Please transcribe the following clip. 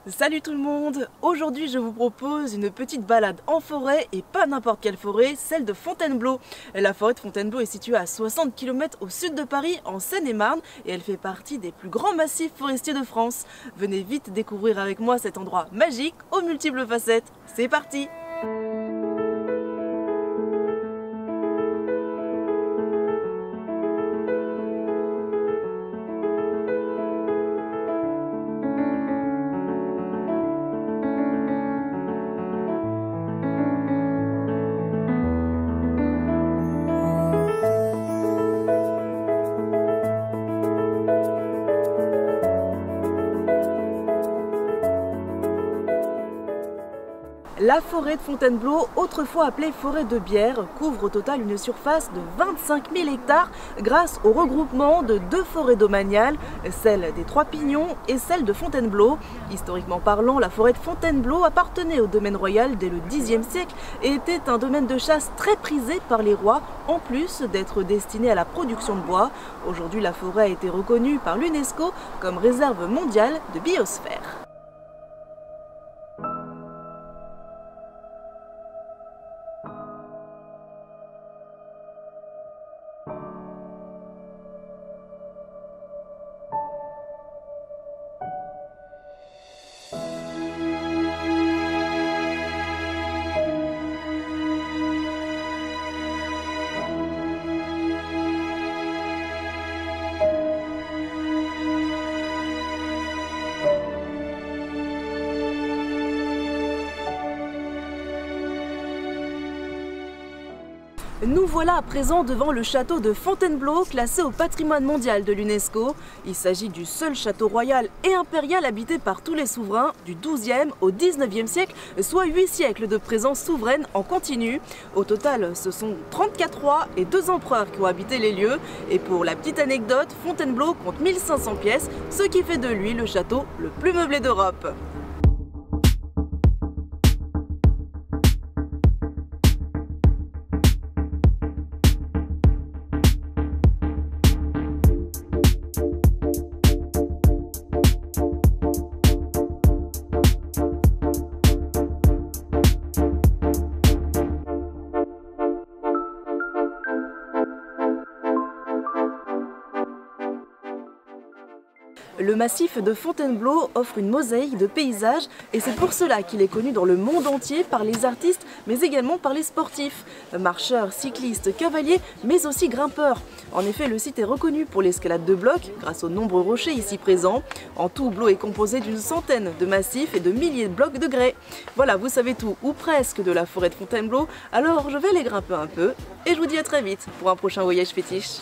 Salut tout le monde! Aujourd'hui je vous propose une petite balade en forêt et pas n'importe quelle forêt, celle de Fontainebleau. La forêt de Fontainebleau est située à 60 km au sud de Paris, en Seine-et-Marne, et elle fait partie des plus grands massifs forestiers de France. Venez vite découvrir avec moi cet endroit magique aux multiples facettes. C'est parti! La forêt de Fontainebleau, autrefois appelée forêt de Bière, couvre au total une surface de 25 000 hectares grâce au regroupement de deux forêts domaniales, celle des Trois Pignons et celle de Fontainebleau. Historiquement parlant, la forêt de Fontainebleau appartenait au domaine royal dès le Xe siècle et était un domaine de chasse très prisé par les rois, en plus d'être destiné à la production de bois. Aujourd'hui, la forêt a été reconnue par l'UNESCO comme réserve mondiale de biosphère. Nous voilà à présent devant le château de Fontainebleau, classé au patrimoine mondial de l'UNESCO. Il s'agit du seul château royal et impérial habité par tous les souverains du XIIe au XIXe siècle, soit 8 siècles de présence souveraine en continu. Au total, ce sont 34 rois et 2 empereurs qui ont habité les lieux. Et pour la petite anecdote, Fontainebleau compte 1500 pièces, ce qui fait de lui le château le plus meublé d'Europe. Le massif de Fontainebleau offre une mosaïque de paysages et c'est pour cela qu'il est connu dans le monde entier par les artistes mais également par les sportifs, marcheurs, cyclistes, cavaliers mais aussi grimpeurs. En effet, le site est reconnu pour l'escalade de blocs grâce aux nombreux rochers ici présents. En tout, Blo est composé d'une centaine de massifs et de milliers de blocs de grès. Voilà, vous savez tout ou presque de la forêt de Fontainebleau, alors je vais les grimper un peu et je vous dis à très vite pour un prochain voyage fétiche.